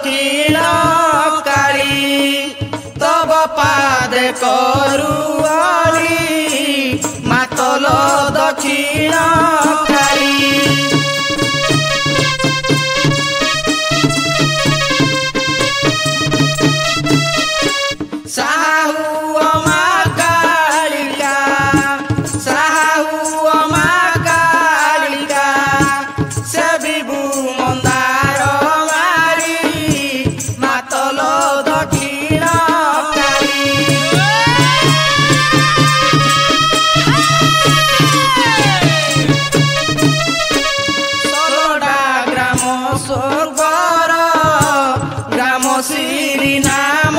दक्षिण काली तब पादे करुआली मातल दक्षिण काली साहू अमा कालिका साहू अमा कालिका से विभु मंदार मारी मातल दक्षिण काली सलोडा ग्राम स्वर्गर ग्राम श्री नाम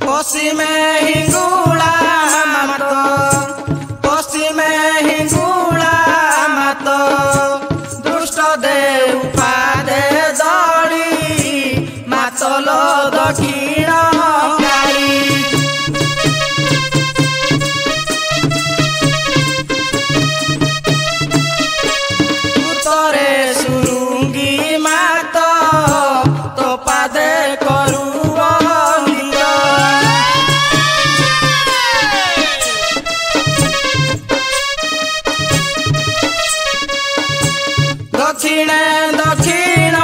पश्चिमे हिंगुला मात पश्चिमे हिंगुला मात दुष्ट देव पादे दड़ी मातल दक्षिण काली उत्तरे सुरुंगी मात तो पादे करू दक्षिणे दक्षिण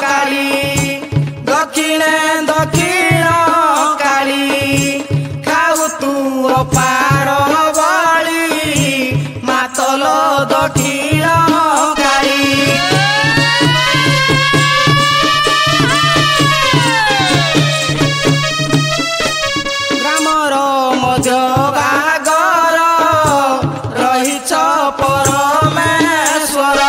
काली दक्षिणे दक्षिण काली खाऊ तू अपार बली मातल दक्षिण काली ग्रामर मध्य भागर रहिछ परमेश्वर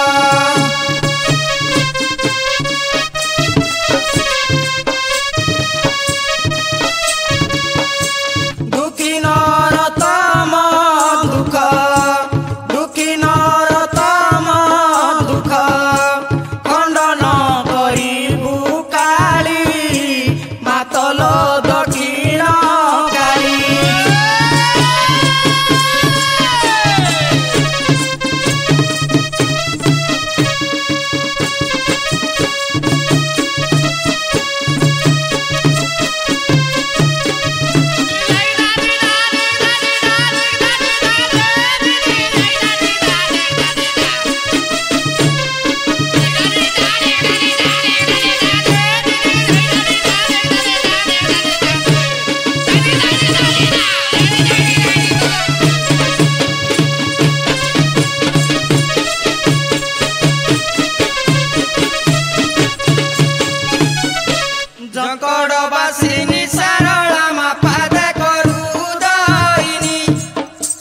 जकड़वासिनी सारला मा पादे करू दईनी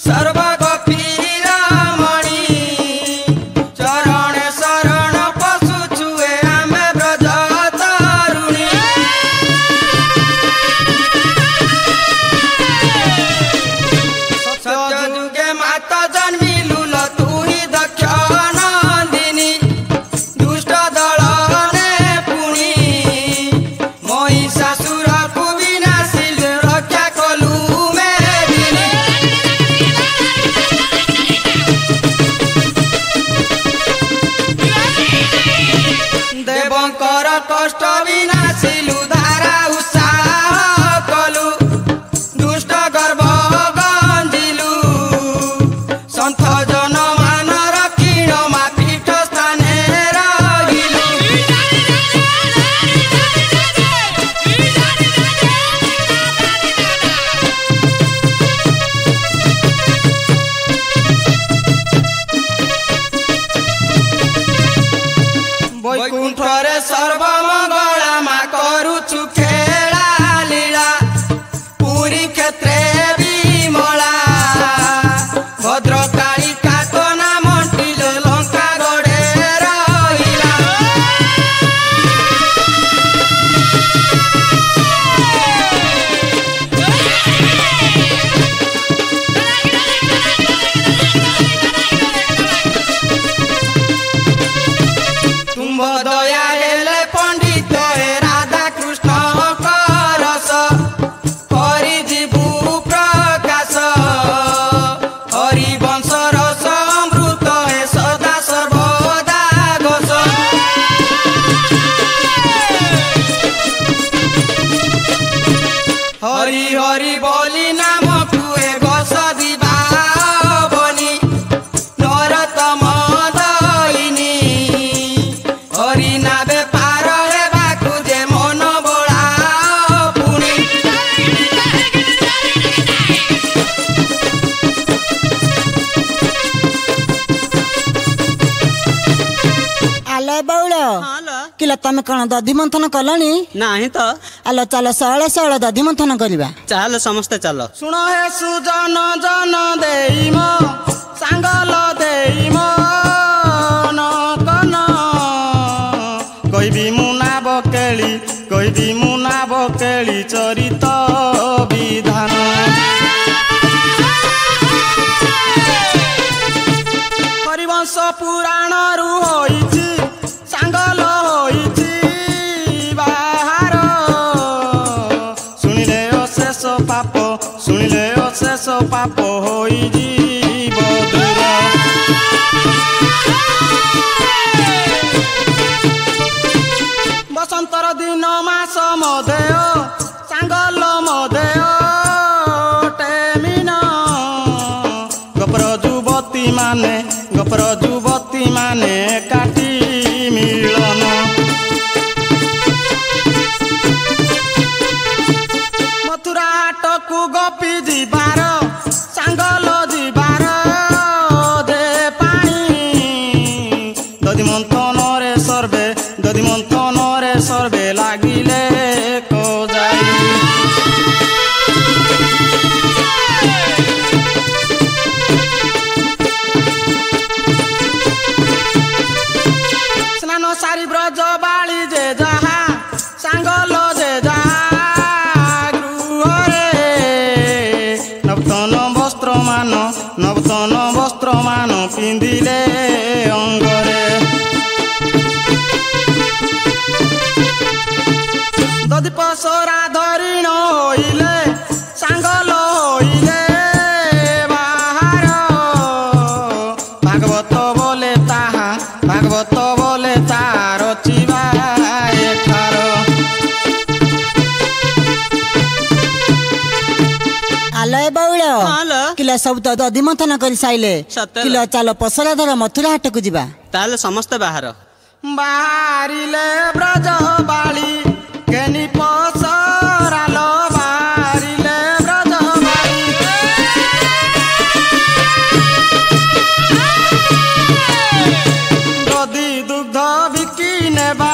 सर्वगोपी रमणी चरण शरण पशु छुए आमे ब्रज तरुणी सत्य जुगे माता जन्मिलु तू ही दक्ष नंदिनी दुष्ट दल महिषासुर को विनाशिल रक्षा कलु मेदिनी देवंकर कष्ट विनाशिलु धारा उत्साह कलु दुष्ट गर्भ गंजिलु संत जन मान रक्षिण मा पीठ स्थाने रहिलु वैकुंठरे सर्वमंगला मा करुछु खेला लीला पुरी क्षेत्रे विमला भद्रकाली कातना मंटिल लंका गड़े रहिला तुम दया हेले पंडित राधा कृष्ण करस करी जीवु आलो बाउल हाँ लो किला तमे कौन दधि मंथन कलनी नहीं तो आलो चलो सले सले दधि मंथन करवा चल समस्ते चल शुण हे सुजन जन देई मो सांगल देई मो नकन कहबी मुना बकेली कहबी मुना बकेली चरित विधान हरिवंश पुराण रु होइछि सांगल होइछि बाहार शुणिले अशेष पाप शुणिले अशेष पाप होई जीव दूर बसंतर दिन मास मदेय सांगल मदेय टेमिन गपर जुवती माने काटी मिलन मथुरा हाटकू गपी जीवार सांगल जीवार दे पानी दधि मंथन रे सर्वे लागिले को जाई स्नान सारी ब्रज बाली जे जहा सांगल जे जहा गृहरे नवतन वस्त्र मान पिंधिले अंगरे दधि पसरा धरिण होइले सांगल होइले बाहार भागवत बोले तार चिवा एठार आलो बाउल हाँ लो किला सब तो दधि मंथन कर साइले सତରେ? किला चलो पसरा धर मथुरा हाट को जीवा ताले समस्ते बाहर बाहरिले ब्रज बाली केनी पसरालो बाहरिले ब्रज बाली दधि दुग्ध बिकी नेबा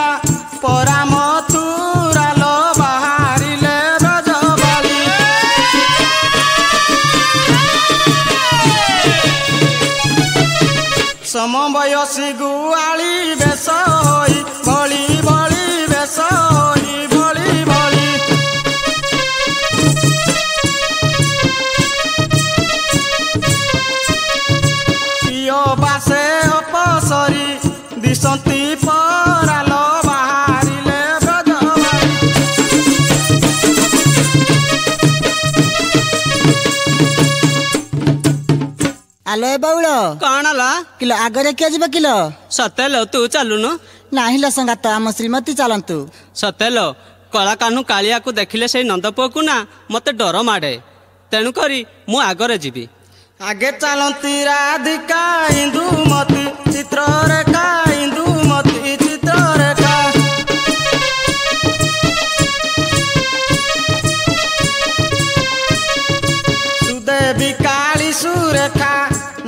परा मथुरालो बाहरिले ब्रज बाली समबयसी गुआली बेश होई भली भली बेश होई भली भली प्रिय बासे अपसरी दिशंती परालो बाहरिले ब्रज आलो बाउल कौन ला किलो आगरे किया जीवा किलो सते लो तू चलुनु नाही लो संगात आम श्रीमती चलंतु सते लो कला कानू कालिया को देखिले से नंदपुआ को ना मते डर माडे तेणु करी मु आगरे जीवी आगे चलती राधिका इंदुमती चित्ररेखा इंदुमती चित्ररेखा सुदेवी काली सुरेखा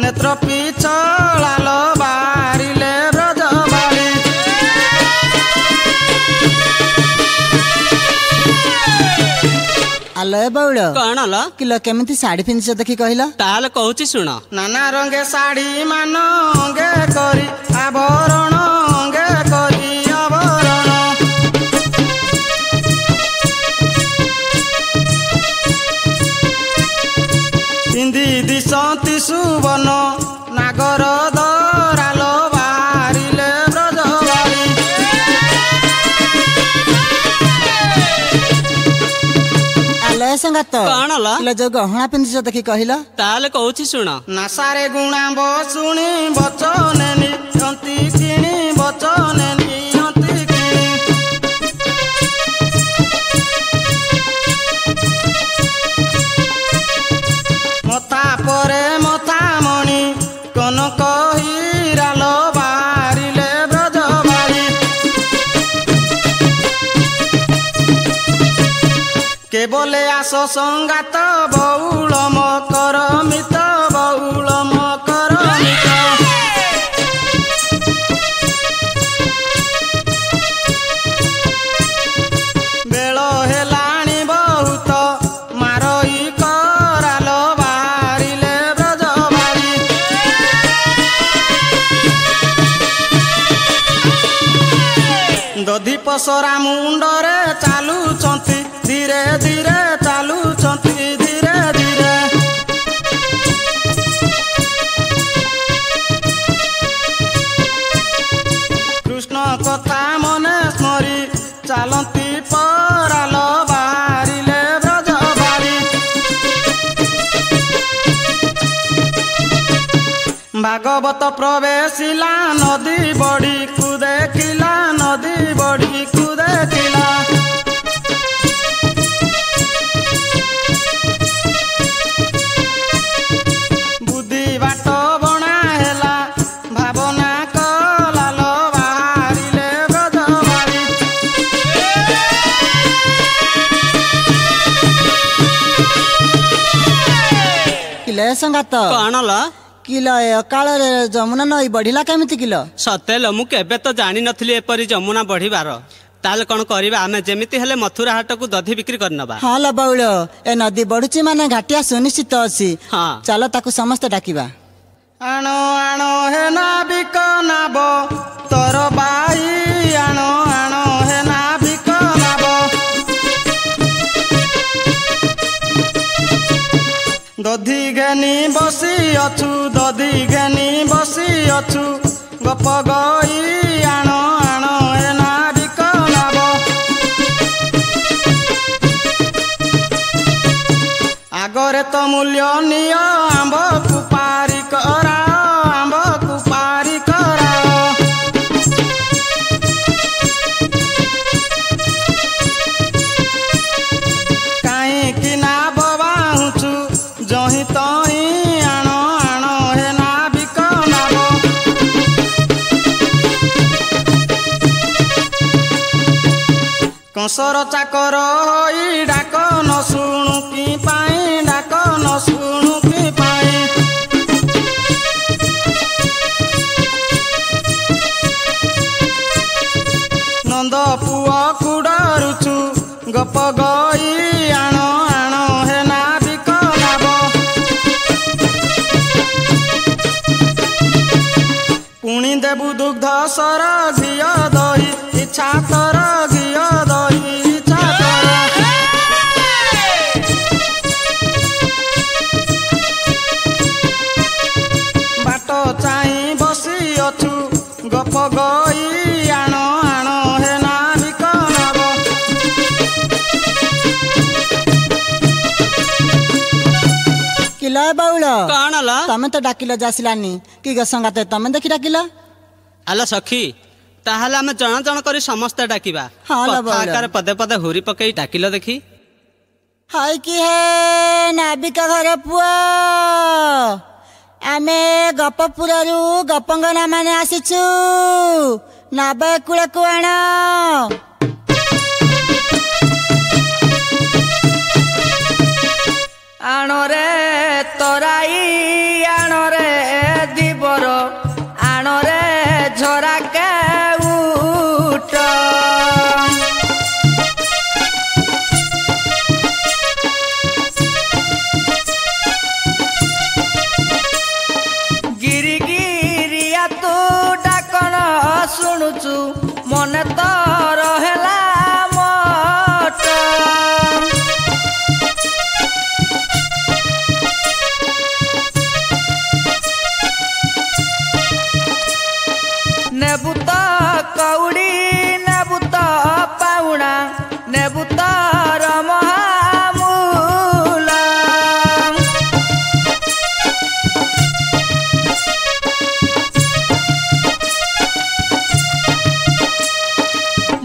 नेत्र पिछलालो बाहरिले ब्रज बाली आलो बाउल कौन ला किलो केमिति साड़ी पिंधिछ देखि कहला ताले कहूची सुन नाना रंगे साड़ी मान अंगे करी आभरण अंगे करी आभरण पिंधि दिशंती सुवन नागर दरालो बाहरिले ब्रज बाली आलो संगात कौन ला किलो जो गहना पिंधिछ देखि कहला ताले कहूची सुन नासारे गुणा बसुणी बचने नियंती किणी बचने नियंती किणी मथा परे मथा मणि कनक हीरालो बाहरिले ब्रज बाली केवले आस संगात बौल मकर मित बौल मकर मित ଦଧି ପସରା ମୁଣ୍ଡରେ ଚାଲୁଛନ୍ତି ଧୀରେ ଧୀରେ ଚାଲୁଛନ୍ତି ଧୀରେ ଧୀରେ। କୃଷ୍ଣ କଥା ମନେ ସ୍ମରି ଚାଲନ୍ତି ପରାଲ ବାହାରିଲେ ବ୍ରଜ ବାରି। ଭାଗବତ ପ୍ରବେଶିଲା ନଦୀ ବଢ଼ିକୁ ଦେଖିଲା ନଦୀ ବଢ଼ିକୁ ଦେଖିଲା। ବୁଦ୍ଧି ବାଟ ବଣା ହେଲା ଭାବନା କଲାଲ ବାହାରିଲେ ବ୍ରଜ ବାରି। କିଲ ସଙ୍ଗାତ କଣ ଲ କିଲ ଏ ଅକାଳରେ ଯମୁନା ନଈ ବଢିଲା କେମିତି କିଲ? ସତେ ଲ ମୁଁ କେବେ ତ ଜାଣିନଥିଲି ଏପରି ଯମୁନା ବଢିବାର। ତାହେଲେ କଣ କରିବା, ଆମେ ଯେମିତି ହେଲେ ମଥୁରା ହାଟକୁ ଦଧି ବିକ୍ରି କରିନବା। ହଁ ଲ ବଉଳ, ଏ ନଦୀ ବଢୁଛି ମାନେ ଘାଟିଆ ସୁନିଶ୍ଚିତ ଅଛି। ହଁ ଚାଲ ତାକୁ ସମସ୍ତେ ଡାକିବା। ଆଣ ଆଣ ହେ ନାବିକ ନାବ ତୋର ବାଇ ଆଣ ଆଣ ହେ ନାବିକ ନାବ। ଦଧି ଘେନି ବସି ଅଛୁ ଦଧି ଘେନି ବସି ଅଛୁ ଗପ ଗଇ ଆଣ ଆଣ ହେ ନାବିକ ନାବ। ଆଗରେ ତ ମୂଲ୍ୟ ନିଅ ଆମ୍ବକୁ ପାରି କରା ଆମ୍ବକୁ ପାରି କରା। କାହିଁକି ନା ବବାହୁଛୁ ଜହିଁ ତହିଁ ଆଣ ଆଣ ହେ ନାବିକ ନାବ। କଂସର ଚାକର ହୋଇ ଡାକ ନ ଶୁଣୁ କି ପାଇଁ ଡାକ ନ ଶୁଣୁ କି ପାଇଁ। ନନ୍ଦ ପୁଅକୁ ଡରୁଛୁ ଗପ ଗଇ ଆଣ ଆଣ ହେ ନାବିକ ନାବ। ପୁଣି ଦେବୁ ଦୁଗ୍ଧ ସର ଘିଅ ଦହି ଇଚ୍ଛା ତୋର ଘିଅ ଦହି ଇଚ୍ଛା ତୋର। ବାଟ ଚାହିଁ ବସି ଅଛୁ ଗପ ଗଇ ଆଣ ଆଣ ହେ ନାବିକ ନାବ। କିଲ ବଉଳ, କଣ ଲ ତମେ ତ ଡାକିଲ ଯାସିଲାନି କି ଗ ସଙ୍ଗାତ ତମେ ଦେଖି ଡାକିଲ? ଆଲ ସଖୀ, ତାହେଲେ ଆମେ ଜଣ ଜଣ କରି ସମସ୍ତେ ଡାକିବା। ହଁ ଲ କଥା ବଉଳ। ଆକାରେ ପଦେ ପଦେ ହୁରି ପକେଇ ଡାକିଲ ଦେଖି। ହାଇ କି ହେ ନାବିକ ଘର ପୁଅ, ଆମେ ଗପପୁରରୁ ଗପଙ୍ଗନା ମାନେ ଆସିଛୁ, ନବ କୂଳକୁ ଆଣ। ଆଣରେ ତରାଇ ଆଣରେ ଦିବର ଆଣରେ ଝରା କେଉଟ। ଗିରି ଗିରିଆ ତୁ ଡାକଣ ଶୁଣୁଛୁ ମନେ ତୋର ହେଲା ମୋଟ। ନେବୁ ତ କଉଡ଼ି ନେବୁ ତ ପାଉଣା ନେବୁ ତୋର ମହାମୂଲ।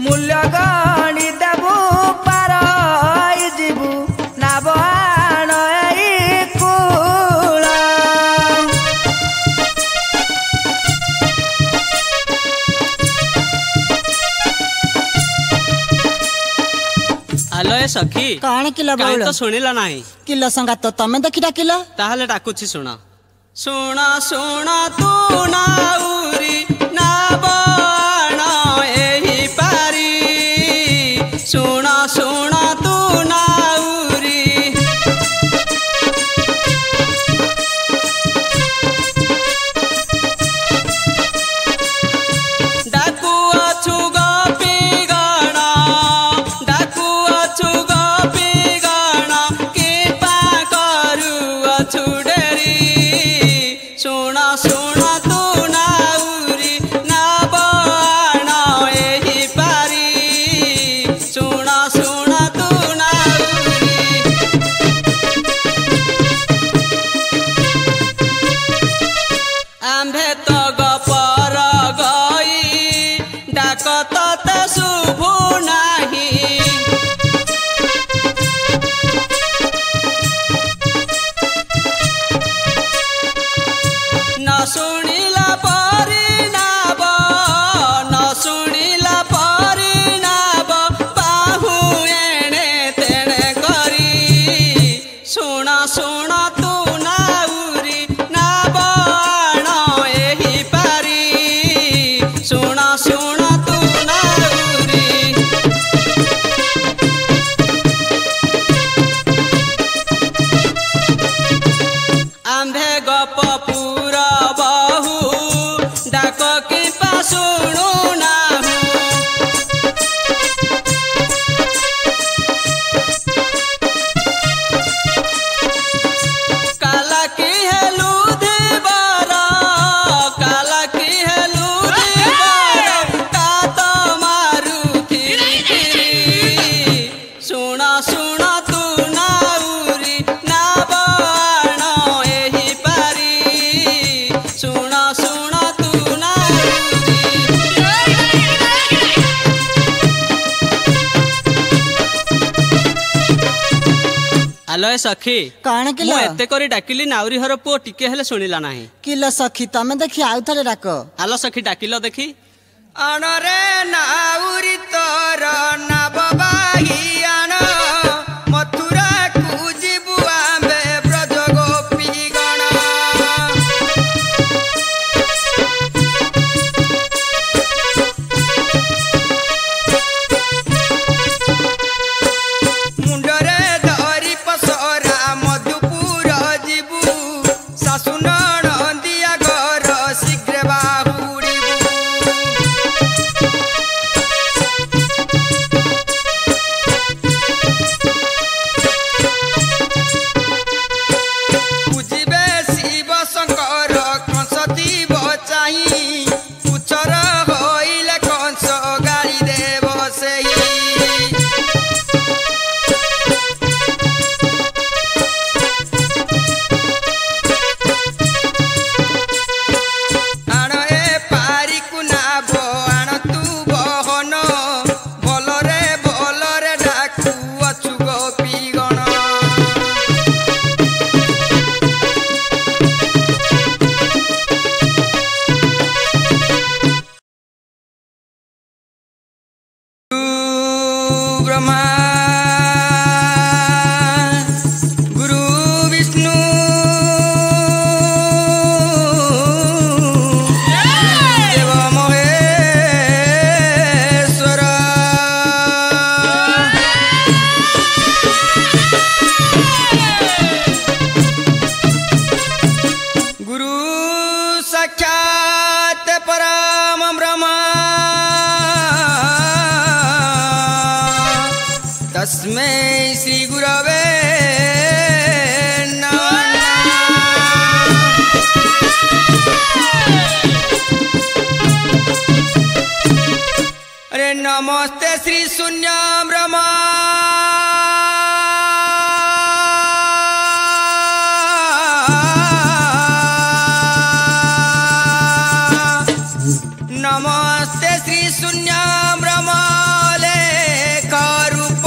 ମୂଲ୍ୟ ଗଣି ଦେବୁ ପାର ଯିବୁ ନାବ ଆଣ ଏଇ କୂଳ। ଆଲ ଏ ସଖୀ, କଣ କିଲ କାହିଁ ବଉଳ? ତ ଶୁଣିଲ ନାହିଁ। କିଲ ସଙ୍ଗାତ ତମେ ଦେଖି ଡାକିଲ? ତାହେଲେ ଡାକୁଛି ଶୁଣ। ଶୁଣ ଶୁଣ ତୁ ନାଉରି ନାବ ଆଣ ଏହି ପାରି। ଶୁଣ ଶୁଣ ତୁ ନାଉରି ଡାକୁଅଛୁ ଗୋପୀ ତତେ ଶୁଭୁ ନାହିଁ। ନ ଶୁଣିଲା ପରିଣାମ ନ ଶୁଣିଲା ପରିଣାମ ବାହୁ ଏଣେ ତେଣେ କରି ଶୁଣ ଶୁଣ ତୁ ନାଉରି ନାବ ଆଣ ଏହି ପାରି ଶୁଣ ଶୁଣ ତୁ ନାଉରି। ଆମ୍ଭେ ଗପପୁର ବହୁ ଡାକ କିମ୍ବା ଶୁଣୁ ନାହୁଁ। କାଲା କି ହେଲୁ ଧୀବର କାଲା କି ହେଲୁ ଧୀବର କାତ ମାରୁଥିରି ଥିରି ଶୁଣ ଶୁଣ ତୁ ନାଉରି ନାବ ଆଣ ଏହି ପାରି ଶୁଣ ଶୁଣ ତୁ ନାଉରି। ଆଲୋ ଏ ସଖୀ କଣ ମୁଁ କିଲ ଏତେ କରି ଡାକିଲି ନାଉରି ଘର ପୁଅ ଟିକେ ହେଲେ ଶୁଣିଲା ନାହିଁ। କିଲ ସଖୀ ତମେ ଦେଖି ଆଉ ଥରେ ଡାକ। ଆଲୋ ସଖୀ ଡାକିଲ ଦେଖି। ଆଣରେ ନାଉରି ତୋର ନାବ ବାହି ଆଣ ମଥୁରାକୁ ଯିବୁ ଆମ୍ଭେ ବ୍ରଜ ଗୋପୀ ଗଣ। ମୁଣ୍ଡରେ ଧରି ପସରା ମଧୁପୁର ଯିବୁ ଶାଶୁ ନଣନ୍ଦିଆ ଘର ଶୀଘ୍ର ବାହୁଡ଼ିବୁ। ବୁଝିବେ ଶିବ ଶଙ୍କର କଂସ ଥିବ ଚାହିଁ ପୁଛର ହୋଇଲେ କଂସ ଗାଳି ଦେବ ସେହି। ଆଣ ଏ ପାରିକୁ ନାବ ଆଣ ତୁ ବହନ ଭଲରେ ଭଲରେ ଡାକୁ ଅଛୁ ଗୋପୀ ଗଣ। ଗୁରୁ ବ୍ରହ୍ମା ଗୁରୁ ବିଷ୍ଣୁ ଦେବ ମହେଶ୍ୱର। ଗୁରୁ ସାକ୍ଷାତ ପରମ ବ୍ରହ୍ମ तस्मै श्री गुरवे नमः। अरे नमस्ते श्री शून्य ब्रह्म नमस्ते श्री शून्य ब्रह्म लेख रूप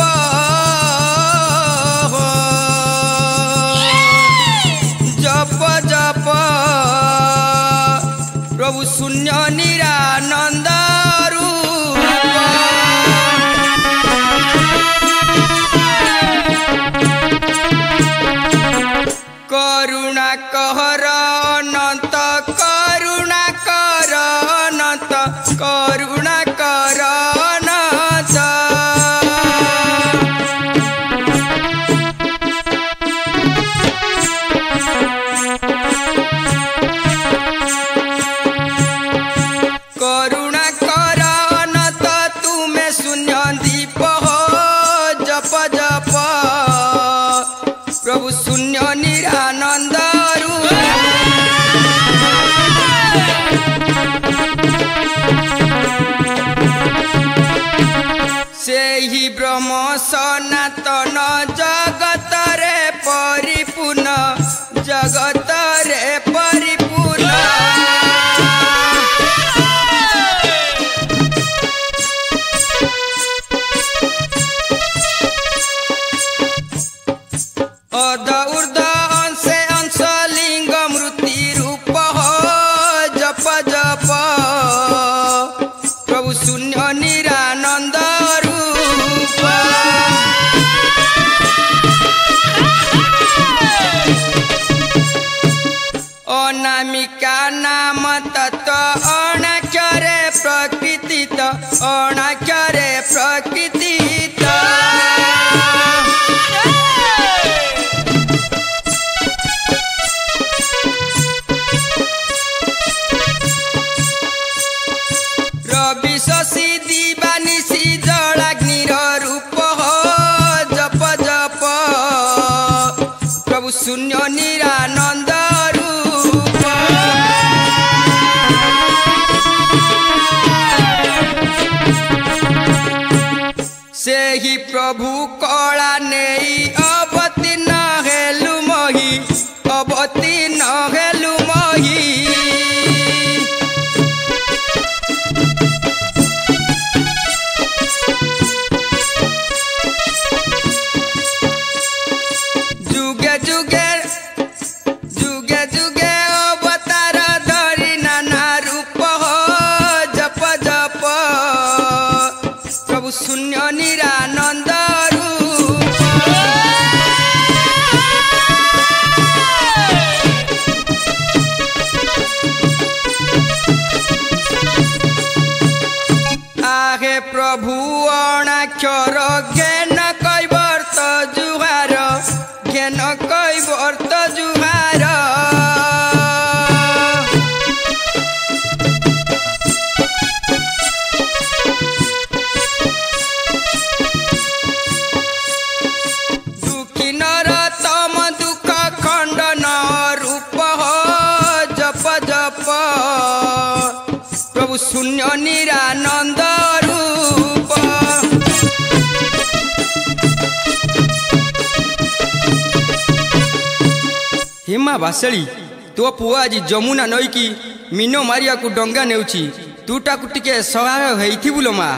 जप जप प्रभु शून्य निरानंद रूप। करुणा कहर अनंत करुणा कर अनंत करुणा कर अनंत। करुणा कर अनंत तुमे शून्य दीप हो जप जप प्रभु शून्य निरानंद रूप। प्रभु शून्य निरानंद रूप अनामिका नाम तत्व अनाक्षरे प्रकृति अनाक्षरे प्रकृति रवि शशि दिवानिशि जलाग्निर रूप जप जप प्रभु शून्य निरानंद रूप से ही प्रभु कला नहीं अवतीर्ण हेलु मही अवतीर्ण हेलु मही जुगे जुगे जुगे जुगे अवतार धरी नाना रूप जप जप प्रभु शून्य निरानंद रूप आहे प्रभु अनाक्षर ज्ञान कैवर्त जुहार ज्ञान कैवर्त जुहार दुखी नर तम दुख खंडन रूप जप जप प्रभु शून्य निरानंद रूप हेमा बासळी तो पुआ आज जमुना नई की मीनो मारिया को डंगा नेउची तूटा को टिके सहाय हेइथिबु लो मा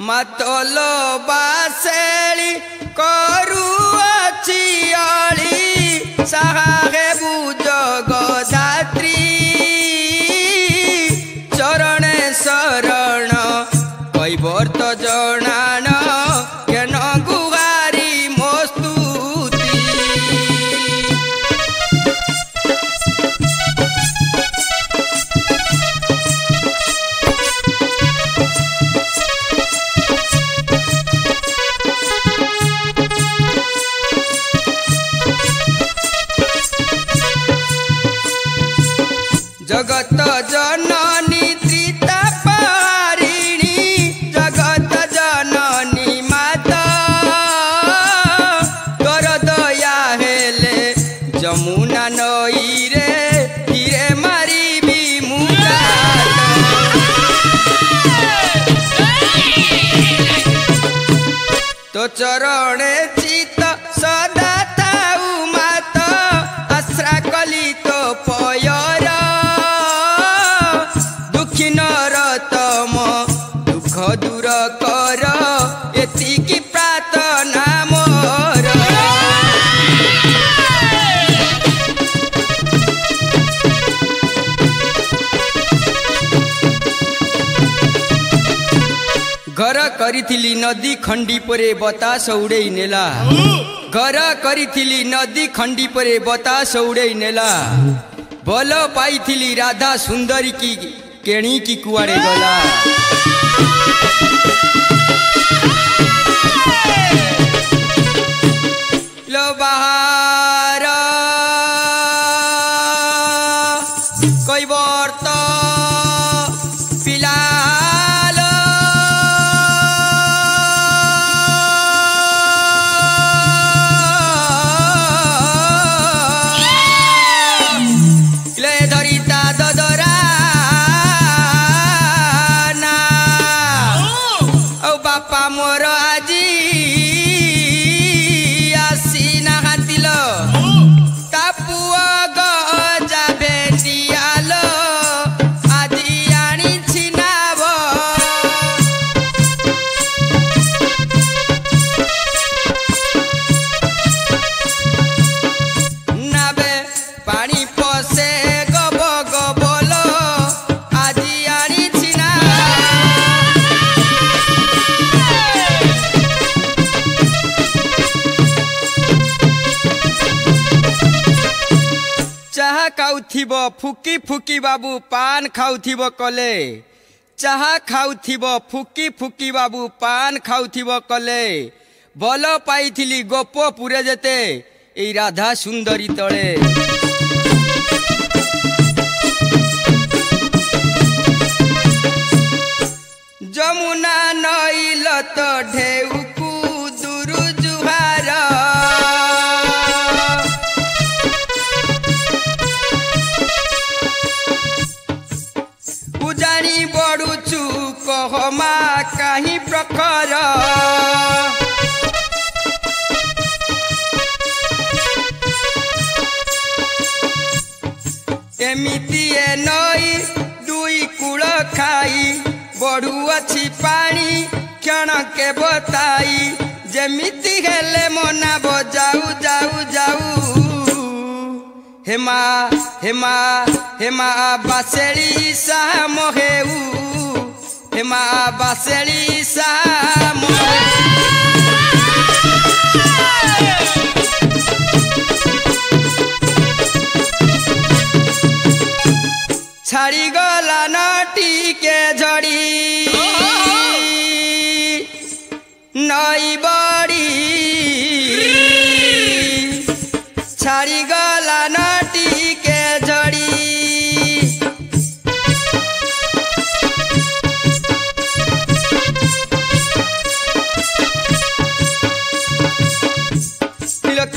मतल बासळी करू अचियाली सहाय बुज गदात्री चरण शरण कैवर्त जनान केन गुहारी मोस्तुति जगत जननी त्रितापारिणी जगत जननी माता कर दया हेले जमुना नई रे धीरे मारी मुदा तो चरणे चित सदा थाउ मात आश्रा कली तो पयर दुखी नर तम दुख दूर कर एतिकी प्रार्थना मोर घर करिथिली नदी खंडी परे बतास उड़े नेला घर करिथिली नदी खंडी परे बतास उड़े नेला बल पाइथिली राधा सुंदरी की केणी की कुआड़े गला लो बहार कैवर्त पिलाल ले धरिता ददरा ना औ बापा मोर आजी आसी ना हातिल तापुआ गजा भेटियाल आजी आनी छिनाब ना पानी पसे गब गबल আজি আনিছি না चाहा खाउथिब फुकी फुकी बाबू पान खाउथिब कले चाहा खाउथिब फुकी फुकी बाबू पान खाउथिब कले बल पाइथिली गोपपुरे जेते एई राधा सुंदरी तले जमुना नईल तो ढेउकू दुरु जुहार उजानी बड़ुचु कहमा कहीं प्रखर एमिति ए नई दुई कूल खाई बढ़ू अच्छी पानी क्षण के बताई जेमिति हेले मना बजाऊ जाऊ जाऊ हेमा हेमा हेमा बासेड़ी सा मोहेऊ हेमा बासेड़ी सा छाड़ी गला नटी के झड़ी नई बड़ी छाड़ी गला नटी के झड़ी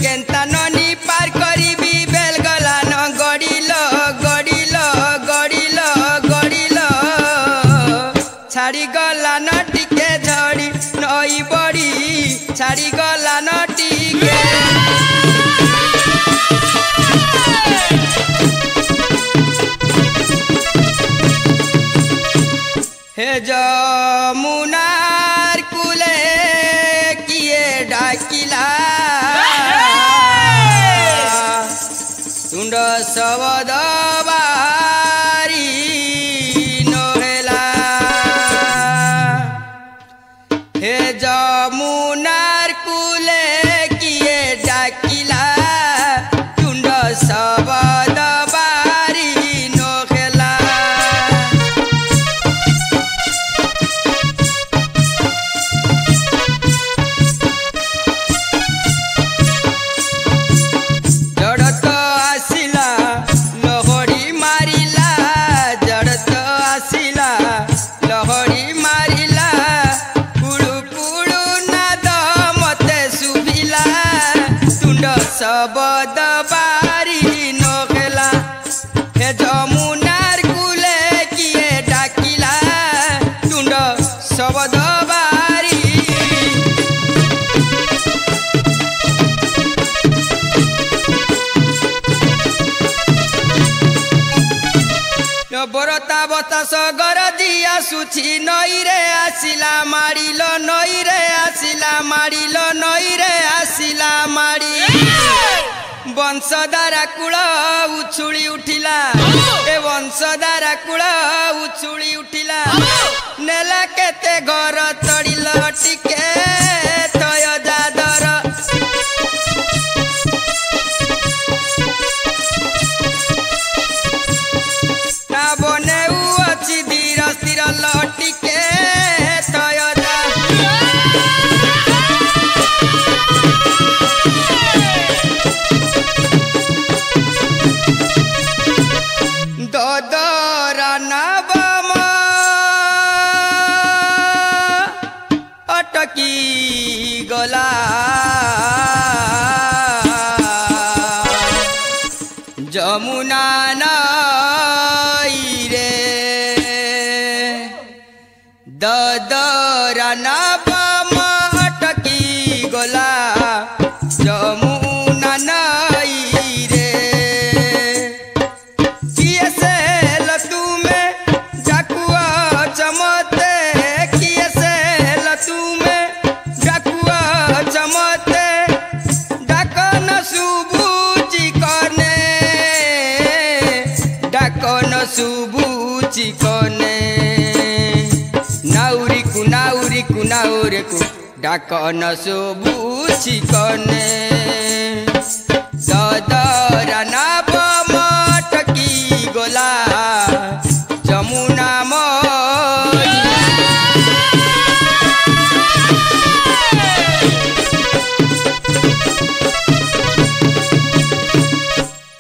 केन्ता ननी पार करीबी बेल गला न गड़िल गड़िल गड़िल गड़िल छाड़ी गला नटी के झड़ी नई बड़ी छाड़ी गला नटी के हे जमुनार कुले किए डाकिला तुंड सबद बारी नहेला हे जमुनार कुले किए डाकिला तुंड सबद बारी नहेला जड़त आसिला लहड़ी मारिला जड़त आसिला लहड़ी मारिला पुड़ू पुड़ू नाद मते सुभिला तुंड सबद बारी नखेला हे जमुनार कुले किए डाकिला तुंड सबद बारी बरता बतास गरदिया सुछि नई रे आसिला मारिल नई रे आसिला मारिल नई रे आसिला मारी वंशधारा कूल उछुड़ी उठिला ए वंशधारा कूल उछुड़ी उठिला नेला केते घर तड़िल टिके तय जादर ना बनेऊ अच्छी धीर स्थिर लटिके तय जा ददरा नवम अटकी गला जमुना नई रे ददरा नवम अटकी गला जमुना नई रे किए से लतू में जाकुआ चमते किए से लतू में जाकुआ चमते डाकन सुबुची करने शुभुची कने नाउरी कु नाउरे कु डाकन शुभुची कने ददरा नाब मटकी गोला जमुना मई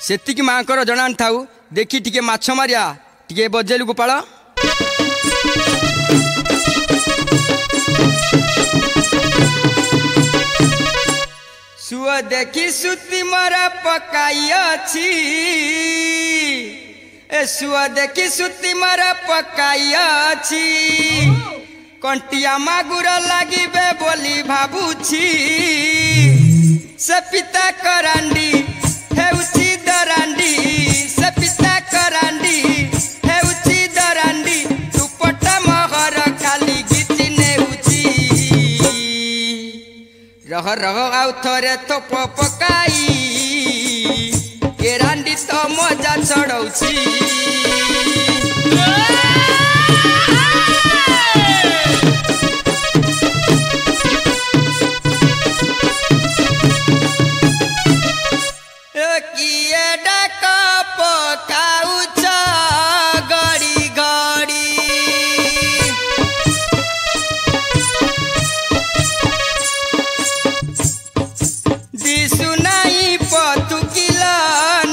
सेतिकी माँकर जनान थाउ देखी टिके माछ मारिया टिके बजेलु गोपाल सुअ देखी सुती मरा पकाई अछि ए सुअ देखी सुती मरा पकाई अछि कंटिया मागुर लागिबे बोली भाबुछि से पिता करांडी हेउछि दरांडी से पिता करांडी हेउछि दरांडी दुपट्टा महर खाली गीति नेउछि रह रह आउ थरे थोप पकाई केरांडी तो मजा छड़ौछि किए डाक पकाउछ गड़ी गड़ी दिसु नाही पतुकिला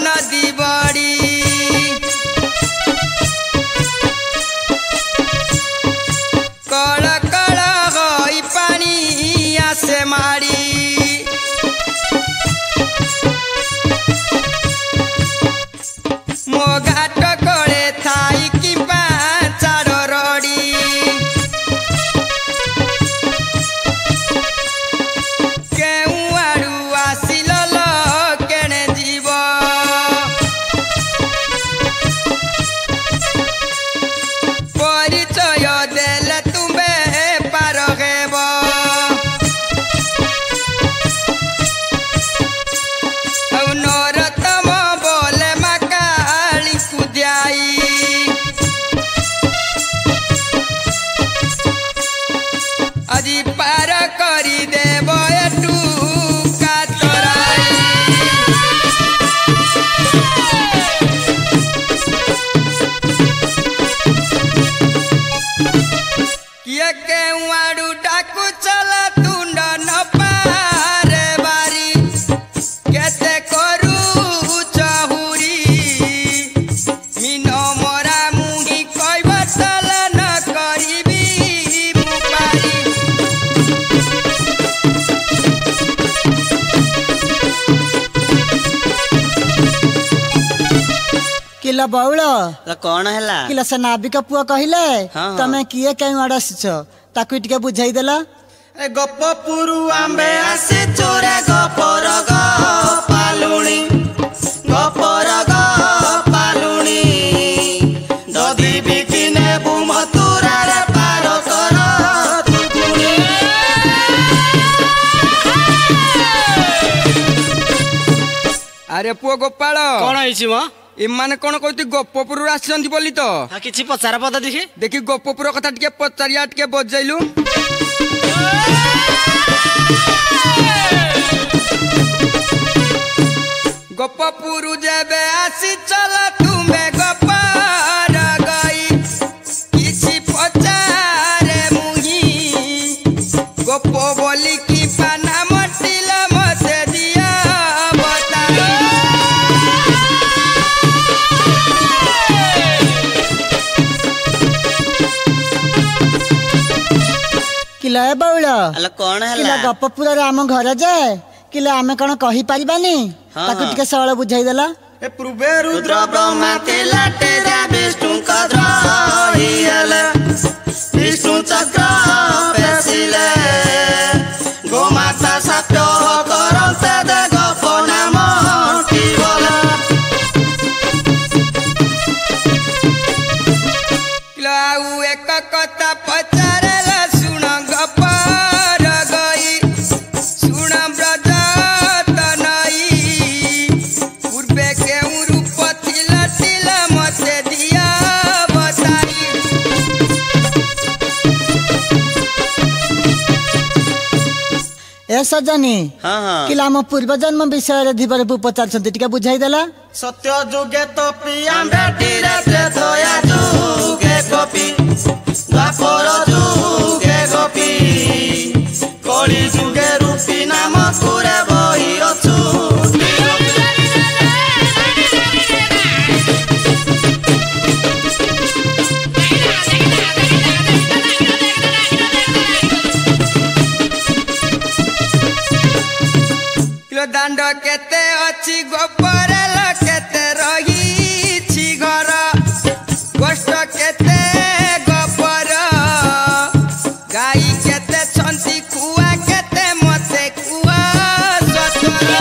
नदी बड़ी कळ कळ होई पानी आसे माड़ी मो घाट कळे थाई कि पाचार रड़ी केउ आड़ू आसिल केणे जीव परिचय देले तुमे पार हेब नरतम बोले माकाली कुद्याई अजी पार करी देव एटू कातराई किए केउ आड़ू डाकू चला तुंड न पारे बारी केते करू चहुरी मीन मरा मुही कहब चल न करिबी मुपारी किला बौल तो कौन है किला से नाबिक पुआ कहले हाँ। तमे किए केउ आड़ आसीछ ताकू टिके बुझाई देला ए गपपुरु आंबे आसे चोरे गपर ग पालुणी गपर ग पालुणी ददी बिकिने बुमतुरा रे पार कर तुपुणी अरे पुओ गोपाल कौन है मो एमाने कौन कहती गपपुर आसछन्ति बोली तो किछि पचार पद देखी देखी गपपुर कथा टिके पचारिया टिके बजाइलु गपपुर जेबे आसी चल तुमे गपर गई किछि पचारे मुही गप बोली की पाना मटिला मते दिया बताई किला ए बौल अल कौन है किला गपपुर रे आम घर जाए किला आमे कौन कहि पारिबानी हाँ, ताकू हाँ। टिके सरळ बुझाई देला ए पूर्वे रुद्र ब्रह्मा तिला तेरा विष्णु कद्र हियले विष्णु चक्र पेसिले गोमाता साप्य करते दे गप नाम की बोला क्लाउ एक कथा पचारला सुन गपर गई सुन ब्रज तनई पूर्वे के रूप थिला थिला मते दिया ए सजनी हाँ हाँ किला आम पूर्व जन्म विषय धीवर पचार बुझाई देला सत्य जुगे तपी आंबे टीरे धया जुगे गोपी द्वापर जुगे गोपी कली जुगे रूपी नाम कुरे बही अछु दांड केते अछि गोपरेल केते रही छी घर कष्ट केते गोपर गाई केते छंती कुआ केते मते कुआ सतर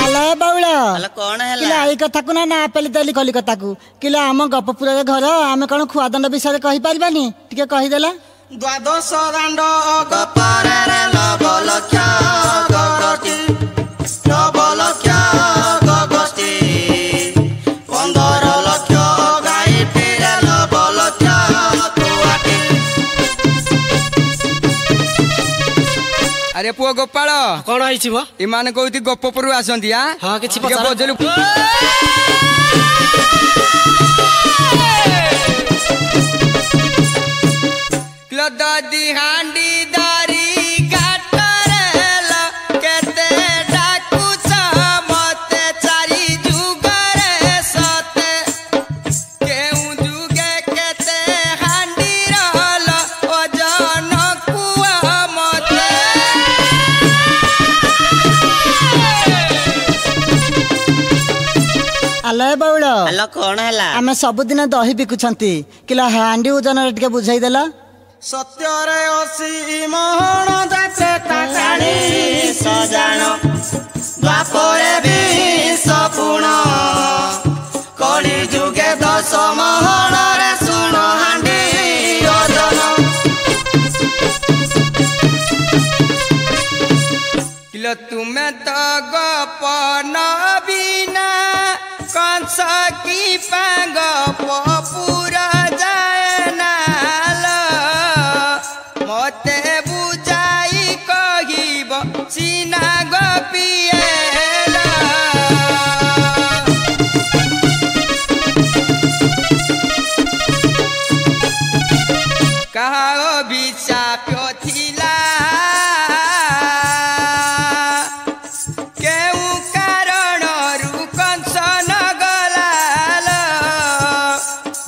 आला बाउला हेलो कौन किला हैला आई कथा को ना पेली देली कली कथा को किला आम गपपुर घर आम कौन खुआदंड विषय कहि पारबानी टिके कहि देला द्वादश दांड गपरे नव लक्ष गगति नव लक्ष गगति 15 लक्ष गाई टीरे नव लक्ष कुआटी अरे पुओ गोपाल कौन आइछि मो इमान कहती गपपुर आसंती हां हाँ किछि टिके पचार बजलु दादी हांडी दारी गाटरेल केते डाकू मते चारी जुगरे सते केउ जुगे केते हांडी रहल ओजन कुआ मते आला बाउला हेलो कौन हैला आमे सबुदिन दही बिकुछंती किला हांडी ओजन टिके बुझाई देला सत्यरे असी मोहन जाते टाणी सजाण द्वापरे विष पुण कली जुगे 10 मोहन रे सुण हांडी ओजन किलो तुम्हें तो गपन बिना कंस की पांग पूरा जाए नाल मते बुझाई कहिब सीना गपिएला कहा विचाप्यो थिला केउ कारण रु कंस नगलाल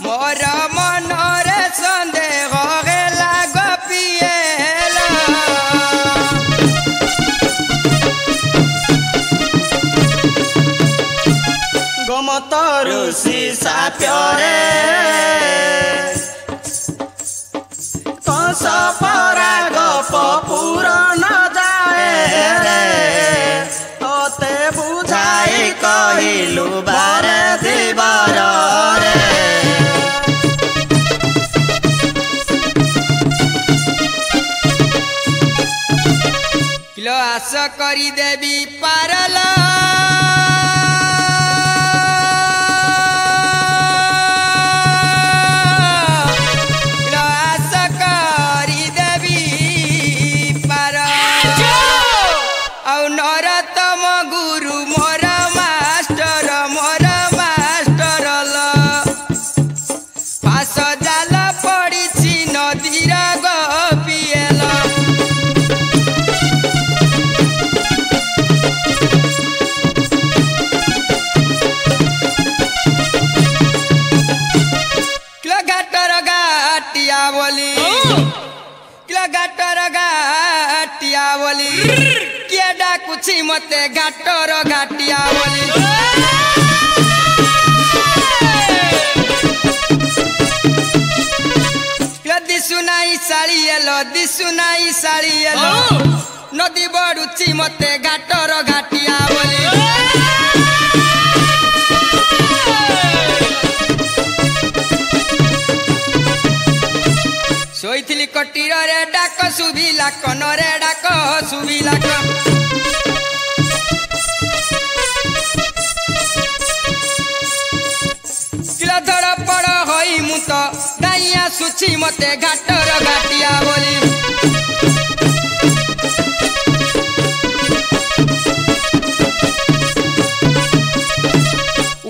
मोर मनरे संदेह गेला गपिएला गमत ऋषि साप्यरे कंस पराग पपुर न जाए रे तोते बुझाई कहिलु बारे दिबार रे किलो आस करी देवी पारल किलो आस करी देवी पारल औ नरतम गुरु मोर मास्टर ल फास जाल पड़ी नदीर गपिएल घाटर घाटिया बोली घाटर घाटिया बोली किए डाकुछि मते घाटर घाटिया बोली दिसुनाई साड़ी एलो नदी बड़ुछि मते घाटर घाटिया बोली ଶୋଇଥିଲି କଟିରରେ ଡାକ ଶୁଭିଲା କନରେ ଡାକ ଶୁଭିଲା କିଲା ଧଡ଼ ପଡ଼ हई मु तो दाइया सुची मते घाटर घाटिया बोली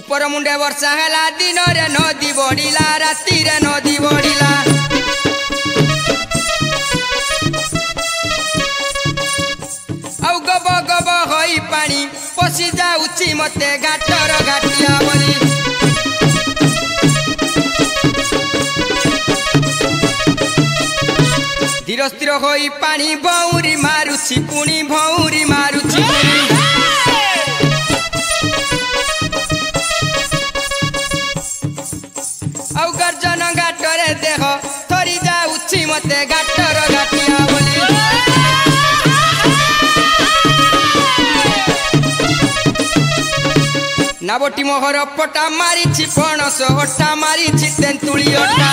ऊपर मुंडे वर्षा हैला दिन रे नदी बढ़िला राति रे नदी बढ़िला आउ गब गब हई पानी पसी जाउची मते घाटर घाटिया बोली धीर स्थिर हई पानी भौरी मारुची पुणी भौरी मारुची आउ गर्जन घाटरे देह थरी जाउची मते घाटर घाटिया बोली नाबटी मोहर पटा मारी पणस हटा मारी तेंतुली अटा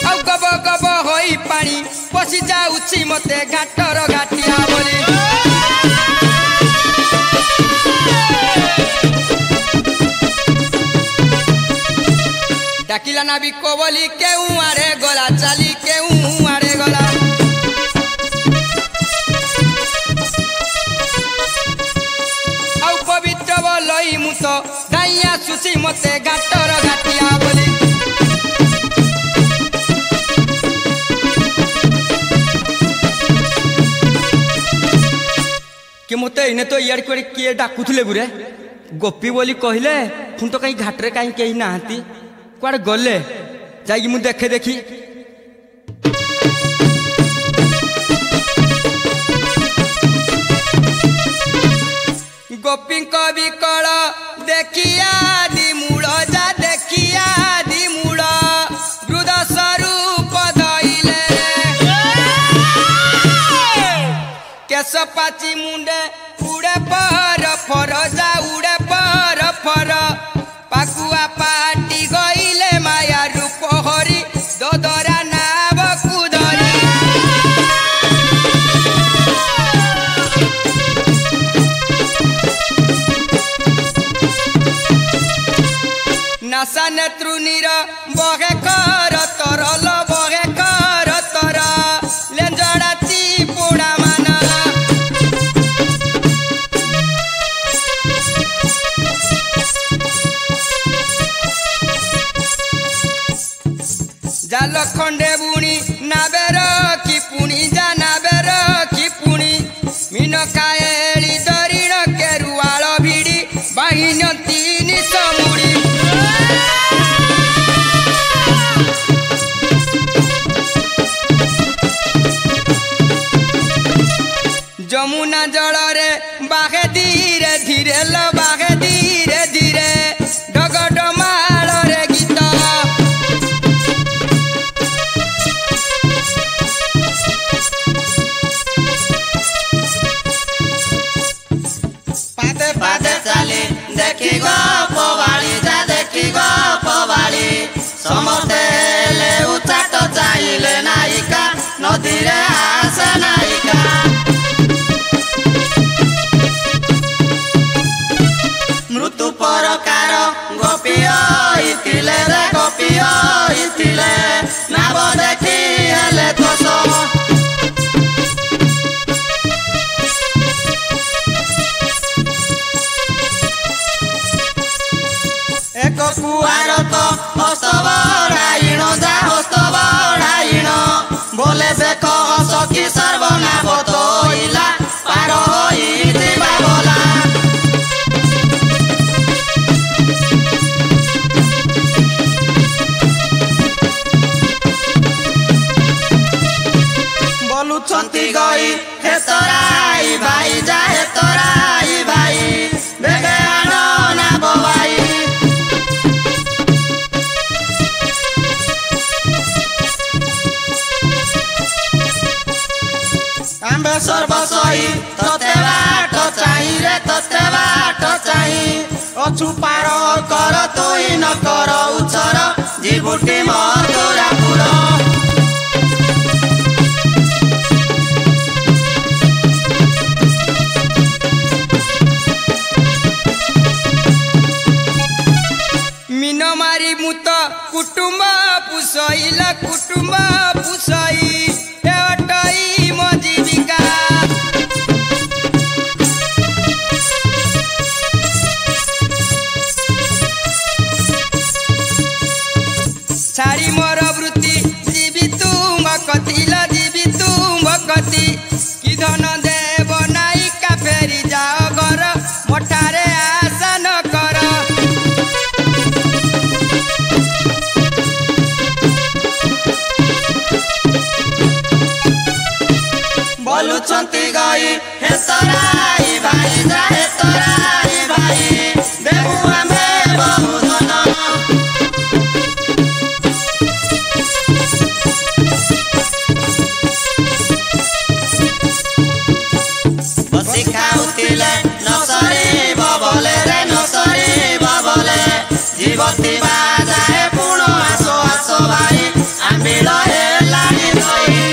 आउ गब गब हई पानी पसी जाउची मते घाटर घाटिया बोली डाकिला नाबी कोबली केउ आड़े गला चाली केउ आड़े गला आउ पवित्र बोलई मु तो दाइया सुची मते घाटर घाटिया बोली कि मते इने तो यार कोड़े किए डाकुथले बुरे गोपी बोली कहले फुन तो कहीं घाटरे कहीं केही नाहंती कुआड़े गले जाइए मु देखे देखी गोपी कवि कल देखिया दी मूल जा देखिया दी मूल वृद स्वरूप धइले केश पाची मुंडे उड़े पर फर जा उड़े पर फर पाकुआ पाटी गईले माया रूप हरि ददरा नाव कुधरी नासा नेत्रुनीर बहे कर तरल बहे कर तर लेंजड़ा चिपुड़ा माना जाल खंडे बुणी नाबेर कि पुणी जा नाबेर कि पुणी मीन काएली दरिण केरुआल भिड़ी बाहिन तीन समुड़ी जमुना जल रे बाहे धीरे धीरे ल बाहे धीरे धीरे डगड माल रे गीत पाते पाते चाली देखी गो पवाली जा देखी गो पवाली समस्ते ले उचाट चाहिले नायिका नदी रे आस नायिका मृत्यु परकार गोपी इतिले रे गोपी इतिले नाव देखी हेले दोष एक कुआर तो हस्तबरायण जा हस्तबरायण बोले देख सखी सर्वनाभ तोइला पार होई दिवा बोला बोलुछंती गई हे तराई भाई जा हे तराई भाई बेगे आनो ना बोवाई आंबे सर्वसई तते बाट चाहि रे तते बाट चाहि अछु पार कर तुई न कर उचर जीवुटी मधुरा पुर पुसैला कुटुम्ब पुसै एटै म जीविका छाड़ी मोर वृत्ति जीवितु कतिला जीवितु कति कि धन देव नायिका फेरी जाओ घर मोठारे आशा न कर बोलुचंती गई हे तराई भाई जा हे तराई भाई देबु आमे बहु धन बसी खाउतिले नसरे बबले रे नसरे बबले जीवती बाजाए पुण आसो आसो भाई आंबिल हे लागी गई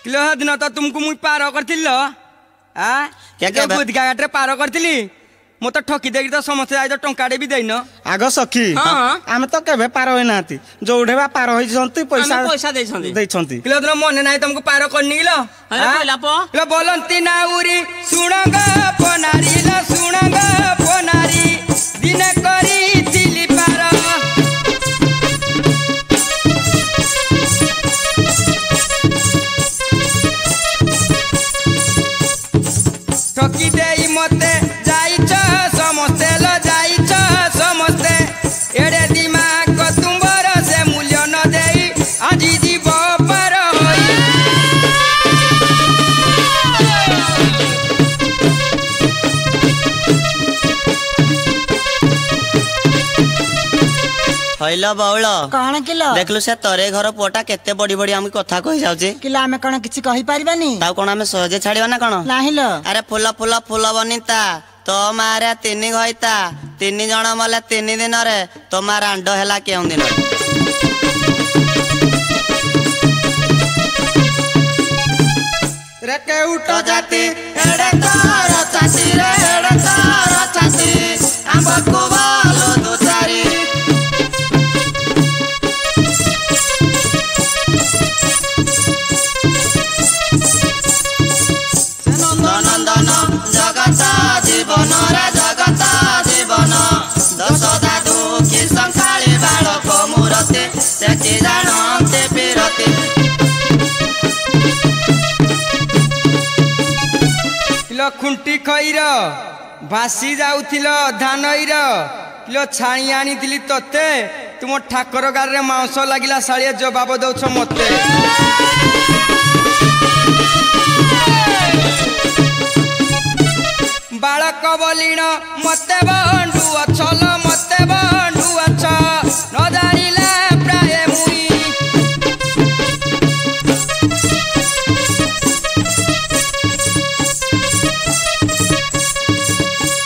किलो दिन तो तुमको मुई पार करथिल आ क्या बुधिका घाट रे पार करथिली मो तो ठकी देगी तो समस्त आज टंकाटे भी देन आग सखी आमे तो केबे पार होई नाती जोडे बा पार होई जंती पैसा देछंती किलो दिन मन नाही तुमको पार करनी गिलो पहिला प किलो बोलंती नाउरी सुणंग पनारी ला सुणंग पनारी दिन करी थिली पार ठकी देई मते जाइछ समस्ते ल जाइछ समस्ते एडे दिमाग तुम्बर से मूल्य न देई आजी जीव पार होई हइलो बाउल कौन किलो देखलु से तरे घर पुआटा केते बड़ी बड़ी हमके कथा कहि जाउचे किलो आमे कौन किछि कहि पारिबानी ताऊ कोन हमें सहजे छाड़िबा ना कोन नाही लो अरे फुल फुल फुल बनिता तो मारे 3 घइता 3 जण मले 3 दिन रे तो मार अंड हैला केउ दिन रे के उठ जाती एडे तार चाची रे एडे तार चाची आंब को बालो दो चारी नंदन जगत जीवन रे जगत जीवन दश दादू की संखाली बालक मूरते से की जानते पीरते किलो खुंटी खईर भासी जाउथिल धानईर किलो छाणी आनीथिली तते तुम ठाकर गार रे मांस लागिला सालिया जवाब दउछ मते बालक बलिण मते बंडू अछल मते बंडू अछ न जानिला प्राय मुई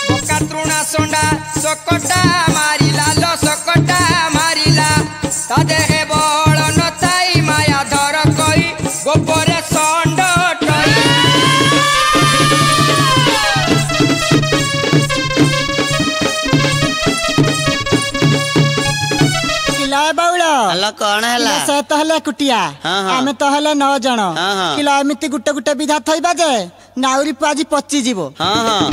बका तृणा संडा सकटा मारिला लो सकटा मारिला ता देहे बळ न थाई माया धर कई गोपरे संड टई किलो बाउल हलो कौन हैला से तो हले कुटिया आमे तो हले 9 जण किलो एमिति गुटे गुटे विधा थइबा जे नाउरी पाजी पच्ची जीवो हां